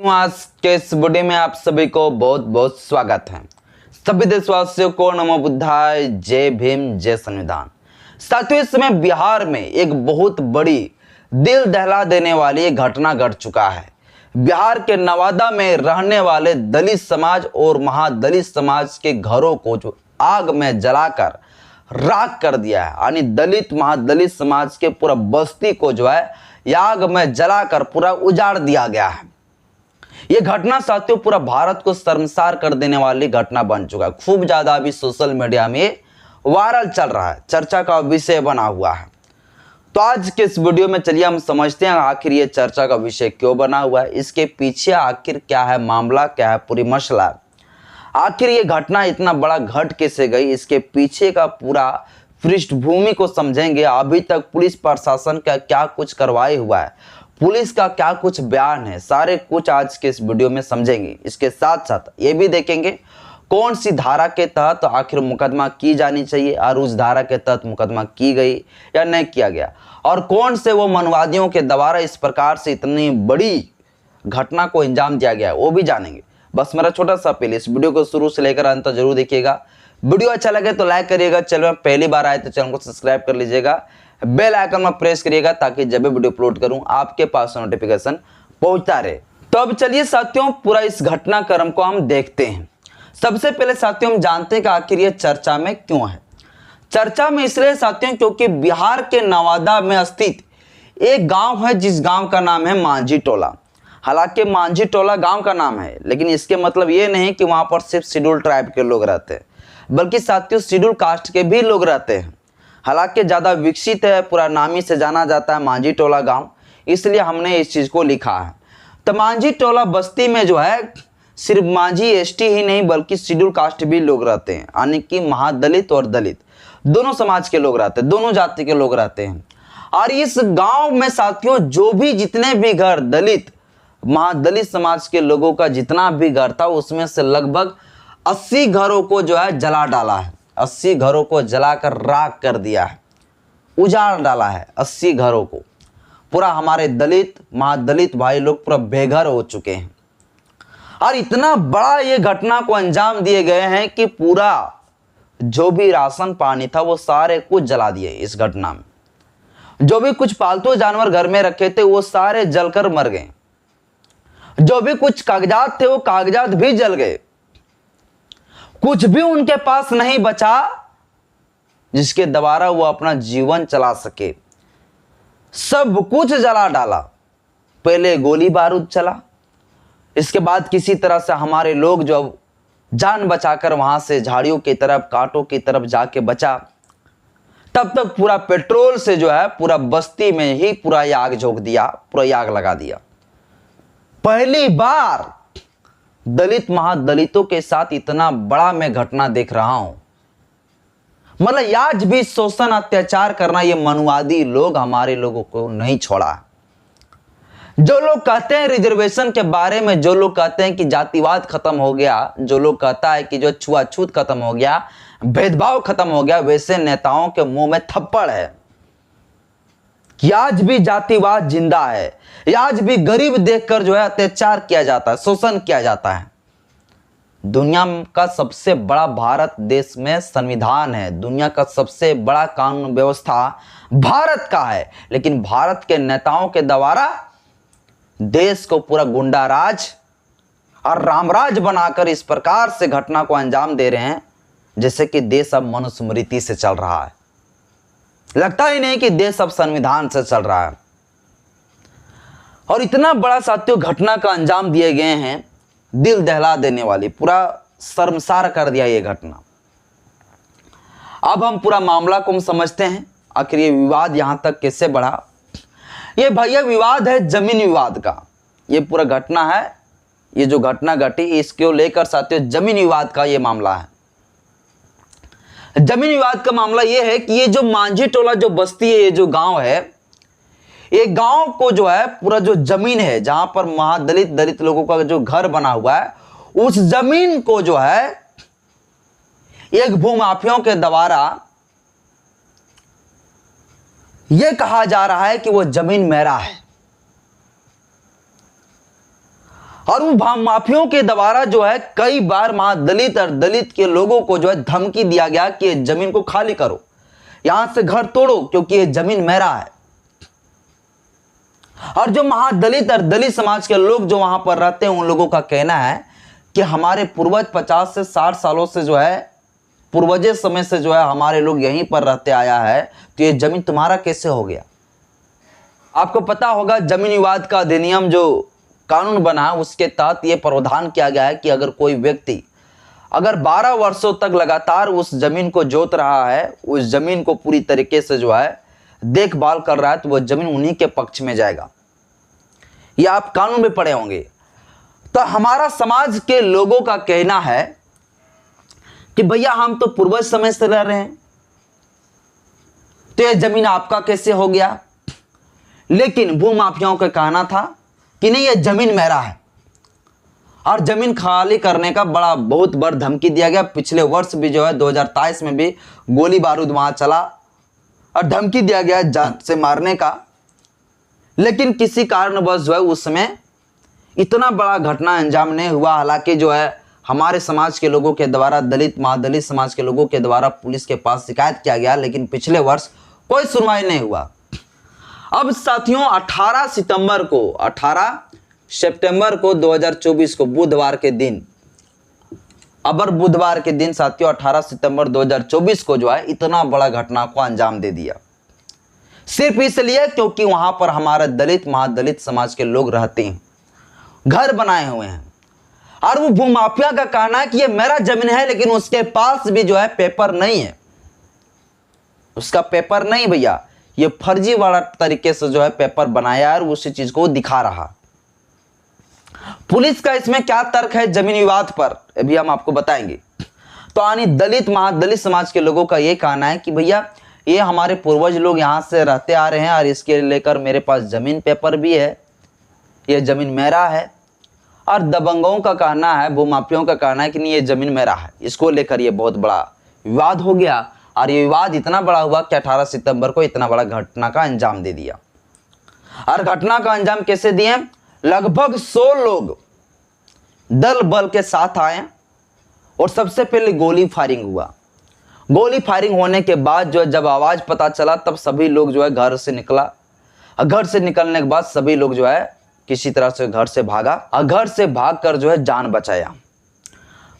आज के इस वीडियो में आप सभी को बहुत बहुत स्वागत है। सभी देशवासियों को नमो बुद्धाय, जय भीम, जय संविधान। साथियों, इस समय बिहार में एक बहुत बड़ी दिल दहला देने वाली एक घटना घट चुका है। बिहार के नवादा में रहने वाले दलित समाज और महादलित समाज के घरों को जो आग में जलाकर राख कर दिया है, यानी दलित महादलित समाज के पूरा बस्ती को जो है आग में जलाकर पूरा उजाड़ दिया गया है। यह घटना साथियों पूरा भारत को शर्मसार कर देने वाली घटना बन चुका है। खूब ज्यादा अभी सोशल मीडिया में वायरल चल रहा है, चर्चा का विषय बना हुआ है। तो आज के इस वीडियो में चलिए हम समझते हैं आखिर ये चर्चा का विषय क्यों बना हुआ है, इसके पीछे आखिर क्या है मामला, क्या है पूरी मसला, आखिर ये घटना इतना बड़ा घट कैसे गई, इसके पीछे का पूरा पृष्ठभूमि को समझेंगे। अभी तक पुलिस प्रशासन का क्या कुछ कार्रवाई हुआ है, पुलिस का क्या कुछ बयान है, सारे कुछ आज के इस वीडियो में समझेंगे। इसके साथ साथ ये भी देखेंगे कौन सी धारा के तहत आखिर मुकदमा की जानी चाहिए और उस धारा के तहत मुकदमा की गई या नहीं किया गया, और कौन से वो मनवादियों के द्वारा इस प्रकार से इतनी बड़ी घटना को अंजाम दिया गया है, वो भी जानेंगे। बस मेरा छोटा सा अपील, इस वीडियो को शुरू से लेकर अंत तक जरूर देखिएगा। वीडियो अच्छा लगे तो लाइक करिएगा, चैनल में पहली बार आए तो चैनल को सब्सक्राइब कर लीजिएगा, बेल आइकन में प्रेस करिएगा ताकि जब भी वीडियो अपलोड करूं आपके पास नोटिफिकेशन पहुंचता रहे। तो अब चलिए साथियों पूरा इस घटनाक्रम को हम देखते हैं। सबसे पहले साथियों हम जानते हैं कि आखिर ये चर्चा में क्यों है। चर्चा में इसलिए साथियों क्योंकि बिहार के नवादा में स्थित एक गांव है जिस गांव का नाम है मांझी टोला। हालांकि मांझी टोला गांव का नाम है, लेकिन इसके मतलब ये नहीं कि वहां पर सिर्फ शेड्यूल ट्राइब के लोग रहते हैं, बल्कि साथियों शेड्यूल कास्ट के भी लोग रहते हैं। हालांकि ज़्यादा विकसित है, पूरा नामी से जाना जाता है मांझी टोला गांव, इसलिए हमने इस चीज़ को लिखा है। तो मांझी टोला बस्ती में जो है सिर्फ मांझी एसटी ही नहीं बल्कि शेड्यूल कास्ट भी लोग रहते हैं, यानी कि महादलित और दलित दोनों समाज के लोग रहते हैं, दोनों जाति के लोग रहते हैं। और इस गांव में साथियों जो भी जितने भी घर दलित महादलित समाज के लोगों का जितना भी घर था उसमें से लगभग 80 घरों को जो है जला डाला है। 80 घरों को जलाकर राख कर दिया है, उजाड़ डाला है 80 घरों को। पूरा हमारे दलित महादलित भाई लोग पूरा बेघर हो चुके हैं। और इतना बड़ा ये घटना को अंजाम दिए गए हैं कि पूरा जो भी राशन पानी था वो सारे कुछ जला दिए इस घटना में। जो भी कुछ पालतू जानवर घर में रखे थे वो सारे जलकर मर गए। जो भी कुछ कागजात थे वो कागजात भी जल गए। कुछ भी उनके पास नहीं बचा जिसके द्वारा वो अपना जीवन चला सके। सब कुछ जला डाला। पहले गोली बारूद चला, इसके बाद किसी तरह से हमारे लोग जो जान बचाकर वहां से झाड़ियों की तरफ कांटों की तरफ जाके बचा। तब तक पूरा पेट्रोल से जो है पूरा बस्ती में ही पूरा आग झोंक दिया, पूरा आग लगा दिया। पहली बार दलित महादलितों के साथ इतना बड़ा मैं घटना देख रहा हूं। मतलब आज भी शोषण अत्याचार करना ये मनवादी लोग हमारे लोगों को नहीं छोड़ा। जो लोग कहते हैं रिजर्वेशन के बारे में, जो लोग कहते हैं कि जातिवाद खत्म हो गया, जो लोग कहता है कि जो छुआछूत खत्म हो गया, भेदभाव खत्म हो गया, वैसे नेताओं के मुंह में थप्पड़ है कि आज भी जातिवाद जिंदा है, आज भी गरीब देखकर जो है अत्याचार किया जाता है, शोषण किया जाता है। दुनिया का सबसे बड़ा भारत देश में संविधान है, दुनिया का सबसे बड़ा कानून व्यवस्था भारत का है, लेकिन भारत के नेताओं के द्वारा देश को पूरा गुंडा राज और रामराज बनाकर इस प्रकार से घटना को अंजाम दे रहे हैं जैसे कि देश अब मनुस्मृति से चल रहा है। लगता ही नहीं कि देश अब संविधान से चल रहा है। और इतना बड़ा साथियों घटना का अंजाम दिए गए हैं, दिल दहला देने वाली, पूरा शर्मसार कर दिया ये घटना। अब हम पूरा मामला को हम समझते हैं, आखिर ये विवाद यहां तक कैसे बढ़ा। ये भैया विवाद है जमीन विवाद का। ये पूरा घटना है, ये जो घटना घटी इसको लेकर साथियों जमीन विवाद का ये मामला है। जमीन विवाद का मामला ये है कि ये जो मांझी टोला जो बस्ती है, ये जो गांव है, ये गांव को जो है पूरा जो जमीन है जहां पर महादलित दलित लोगों का जो घर बना हुआ है, उस जमीन को जो है एक भूमाफियों के द्वारा यह कहा जा रहा है कि वो जमीन मेरा है। और वो माफियों के द्वारा जो है कई बार महादलित और दलित के लोगों को जो है धमकी दिया गया कि ये जमीन को खाली करो, यहां से घर तोड़ो, क्योंकि ये जमीन मेरा है। और जो महादलित और दलित समाज के लोग जो वहां पर रहते हैं, उन लोगों का कहना है कि हमारे पूर्वज 50 से 60 सालों से जो है, पूर्वजे समय से जो है हमारे लोग यहीं पर रहते आया है, तो ये जमीन तुम्हारा कैसे हो गया। आपको पता होगा जमीन विवाद का अधिनियम जो कानून बना, उसके तहत यह प्रावधान किया गया है कि अगर कोई व्यक्ति अगर 12 वर्षों तक लगातार उस जमीन को जोत रहा है, उस जमीन को पूरी तरीके से जो है देखभाल कर रहा है, तो वह जमीन उन्हीं के पक्ष में जाएगा। ये आप कानून में पढ़े होंगे। तो हमारा समाज के लोगों का कहना है कि भैया हम तो पूर्वज समय से रह रहे हैं, तो यह जमीन आपका कैसे हो गया। लेकिन भूमाफियाओं का कहना था कि नहीं, यह जमीन मेरा है, और जमीन खाली करने का बहुत बड़ धमकी दिया गया। पिछले वर्ष भी जो है 2023 में भी गोली बारूद वहां चला और धमकी दिया गया जान से मारने का। लेकिन किसी कारणवश जो है उस समय इतना बड़ा घटना अंजाम नहीं हुआ। हालांकि जो है हमारे समाज के लोगों के द्वारा, दलित महादलित समाज के लोगों के द्वारा पुलिस के पास शिकायत किया गया, लेकिन पिछले वर्ष कोई सुनवाई नहीं हुआ। अब साथियों 18 सितंबर को 2024 को बुधवार के दिन, बुधवार के दिन साथियों 18 सितंबर 2024 को जो है इतना बड़ा घटना को अंजाम दे दिया। सिर्फ इसलिए क्योंकि वहां पर हमारे दलित महादलित समाज के लोग रहते हैं, घर बनाए हुए हैं, और वो भूमाफिया का कहना है कि ये मेरा जमीन है, लेकिन उसके पास भी जो है पेपर नहीं है। उसका पेपर नहीं भैया, ये फर्जी वाला तरीके से जो है पेपर बनाया और उसी चीज को दिखा रहा। पुलिस का इसमें क्या तर्क है जमीन विवाद पर, अभी हम आपको बताएंगे। तो यानी दलित महादलित समाज के लोगों का यह कहना है कि भैया ये हमारे पूर्वज लोग यहाँ से रहते आ रहे हैं, और इसके लेकर मेरे पास जमीन पेपर भी है, ये जमीन मेरा है। और दबंगों का कहना है, भूमाफियों का कहना है कि नहीं, ये जमीन मेरा है। इसको लेकर ये बहुत बड़ा विवाद हो गया, और ये विवाद इतना बड़ा हुआ कि 18 सितंबर को इतना बड़ा घटना का अंजाम दे दिया। और घटना का अंजाम कैसे दिए, लगभग 100 लोग दल बल के साथ आए, और सबसे पहले गोली फायरिंग हुआ। गोली फायरिंग होने के बाद जो जब आवाज पता चला, तब सभी लोग जो है घर से निकला। घर से निकलने के बाद सभी लोग जो है किसी तरह से घर से भागा, और घर से भागकर जो है जान बचाया।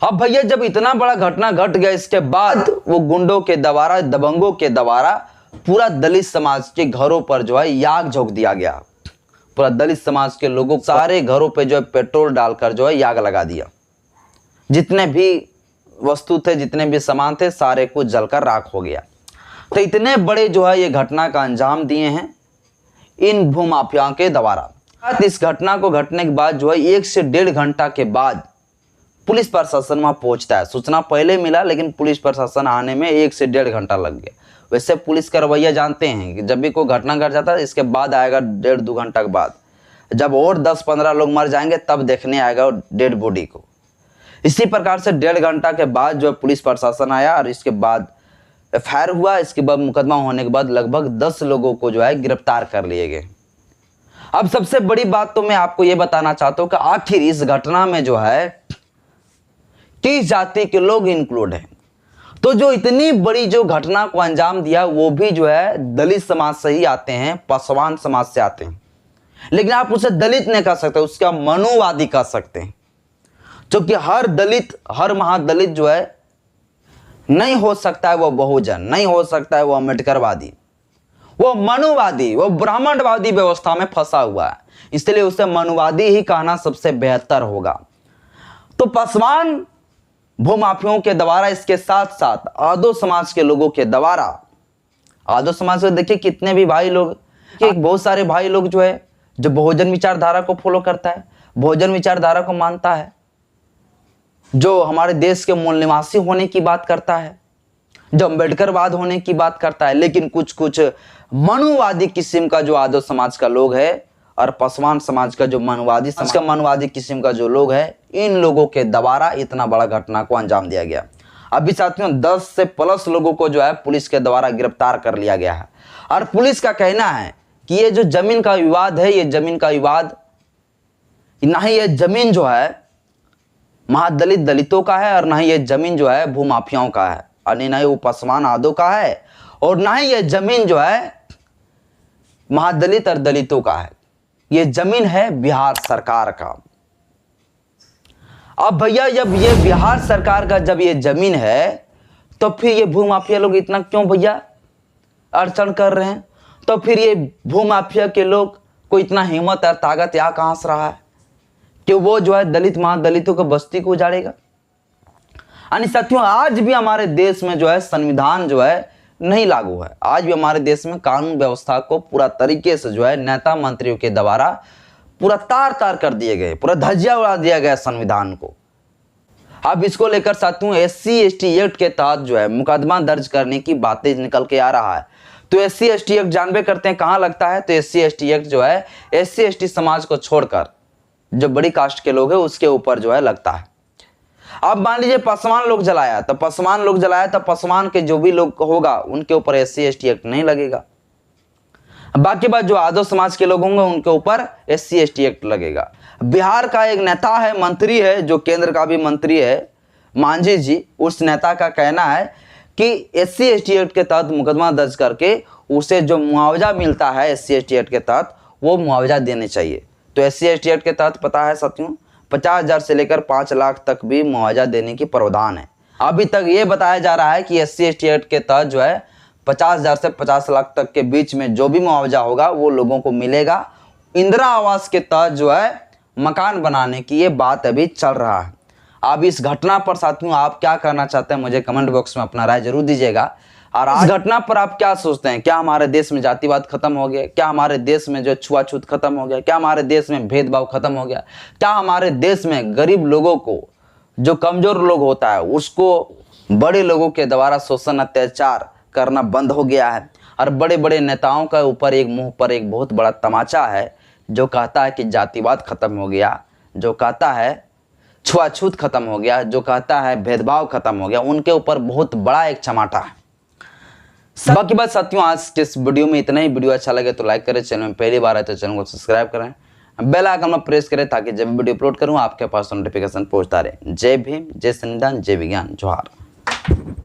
अब भैया जब इतना बड़ा घटना घट गया, इसके बाद वो गुंडों के द्वारा, दबंगों के द्वारा पूरा दलित समाज के घरों पर जो है आग झोंक दिया गया। पूरा दलित समाज के लोगों सारे घरों पे जो है पेट्रोल डालकर जो है आग लगा दिया। जितने भी वस्तु थे, जितने भी सामान थे, सारे कुछ जलकर राख हो गया। तो इतने बड़े जो है ये घटना का अंजाम दिए हैं इन भूमाफियाओं के द्वारा। इस घटना को घटने के बाद जो है 1 से 1.5 घंटा के बाद पुलिस प्रशासन वहां पहुंचता है। सूचना पहले मिला, लेकिन पुलिस प्रशासन आने में 1 से 1.5 घंटा लग गया। वैसे पुलिस का रवैया जानते हैं कि जब भी कोई घटना घट जाता है, इसके बाद आएगा 1.5-2 घंटा के बाद, जब और 10-15 लोग मर जाएंगे तब देखने आएगा डेड बॉडी को। इसी प्रकार से 1.5 घंटा के बाद जो पुलिस प्रशासन आया, और इसके बाद एफआईआर हुआ। इसके बाद मुकदमा होने के बाद लगभग 10 लोगों को जो है गिरफ्तार कर लिए गए। अब सबसे बड़ी बात तो मैं आपको यह बताना चाहता हूं कि आखिर इस घटना में जो है 30 जाति के लोग इंक्लूड हैं। तो जो इतनी बड़ी जो घटना को अंजाम दिया, वो भी जो है दलित समाज से ही आते हैं, पासवान समाज से आते हैं। लेकिन आप उसे दलित नहीं कह सकते, उसका मनुवादी कह सकते हैं, क्योंकि हर दलित, हर महादलित जो है नहीं हो सकता है वो बहुजन, नहीं हो सकता है वो अम्बेडकरवादी, वो मनुवादी, वो ब्राह्मणवादी व्यवस्था में फंसा हुआ है। इसलिए उसे मनुवादी ही कहना सबसे बेहतर होगा। तो पासवान भूमाफियों के द्वारा, इसके साथ साथ आदो समाज के लोगों के द्वारा, आदो समाज में देखिए कितने भी भाई लोग, बहुत सारे भाई लोग जो है जो बहुजन विचारधारा को फॉलो करता है, बहुजन विचारधारा को मानता है, जो हमारे देश के मूल निवासी होने की बात करता है, जो अम्बेडकरवाद होने की बात करता है। लेकिन कुछ कुछ मनुवादी किस्म का जो आदो समाज का लोग है, और पासवान समाज का जो मनुवादी समाज का मनुवादी किस्म का जो लोग है, इन लोगों के द्वारा इतना बड़ा घटना को अंजाम दिया गया। अभी साथियों 10 से प्लस लोगों को जो है पुलिस के द्वारा गिरफ्तार कर लिया गया है। और पुलिस का कहना है कि ये जो जमीन का विवाद है, ये जमीन का विवाद ना ही ये जमीन जो है महादलित दलितों का है और ना ही ये जमीन जो है भूमाफियाओं का है, और ना ही वो पासवान आदो का है, और ना ही ये जमीन जो है महादलित और दलितों का है। ये जमीन है बिहार सरकार का। अब भैया जब ये बिहार सरकार का जब ये जमीन है तो फिर ये भूमाफिया लोग इतना क्यों भैया अड़चन कर रहे हैं? तो फिर ये भूमाफिया के लोग को इतना हिम्मत और ताकत यहाँ कहां से रहा है कि वो जो है दलित महादलितों की बस्ती को उजाड़ेगा? यानी साथियों आज भी हमारे देश में जो है संविधान जो है नहीं लागू है। आज भी हमारे देश में कानून व्यवस्था को पूरा तरीके से जो है नेता मंत्रियों के द्वारा पूरा तार तार कर दिए गए, पूरा धज्जिया उड़ा दिया गया संविधान को। अब इसको लेकर साथियों SC ST एक्ट के तहत जो है मुकदमा दर्ज करने की बातें निकल के आ रहा है। तो SC ST एक्ट जानबे करते हैं कहां लगता है? तो SC ST एक्ट जो है SC ST समाज को छोड़कर जो बड़ी कास्ट के लोग हैं उसके ऊपर जो है लगता है। अब मान लीजिए पासवान लोग जलाया तो पासवान के जो भी लोग होगा उनके ऊपर SC ST एक्ट नहीं लगेगा। बाकी बात जो आदो समाज के लोग होंगे उनके ऊपर SC ST एक्ट लगेगा। बिहार का एक नेता है, मंत्री है, जो केंद्र का भी मंत्री है, मांझी जी, उस नेता का कहना है कि SC ST एक्ट के तहत मुकदमा दर्ज करके उसे जो मुआवजा मिलता है SC ST एक्ट के तहत वो मुआवजा देने चाहिए। तो SC ST एक्ट के तहत पता है साथियों 50,000 से लेकर 5 लाख तक भी मुआवजा देने की प्रावधान है। अभी तक ये बताया जा रहा है कि SC ST एक्ट के तहत जो है 50,000 से 50 लाख तक के बीच में जो भी मुआवजा होगा वो लोगों को मिलेगा। इंदिरा आवास के तहत जो है मकान बनाने की ये बात अभी चल रहा है। अब इस घटना पर साथियों आप क्या करना चाहते हैं मुझे कमेंट बॉक्स में अपना राय जरूर दीजिएगा। और इस घटना पर आप क्या सोचते हैं? क्या हमारे देश में जातिवाद खत्म हो गया? क्या हमारे देश में जो छुआछूत खत्म हो गया? क्या हमारे देश में भेदभाव खत्म हो गया? क्या हमारे देश में गरीब लोगों को, जो कमजोर लोग होता है उसको बड़े लोगों के द्वारा शोषण अत्याचार करना बंद हो गया है? और बड़े बड़े नेताओं का ऊपर एक मुंह पर एक बहुत बड़ा तमाचा है जो कहता है कि जातिवाद खत्म हो गया, जो कहता है छुआछूत खत्म हो गया, जो कहता है भेदभाव खत्म हो गया, उनके ऊपर बहुत बड़ा एक चमाटा है। बाकी बात साथियों आज के इस वीडियो में इतना ही। वीडियो अच्छा लगे तो लाइक करें, चैनल में पहली बार है तो चैनल को सब्सक्राइब करें, बेल आइकन में प्रेस करें ताकि जब वीडियो अपलोड करूं आपके पास नोटिफिकेशन पहुंचता रहे। जय भीम, जय संविधान, जय विज्ञान, जोहार।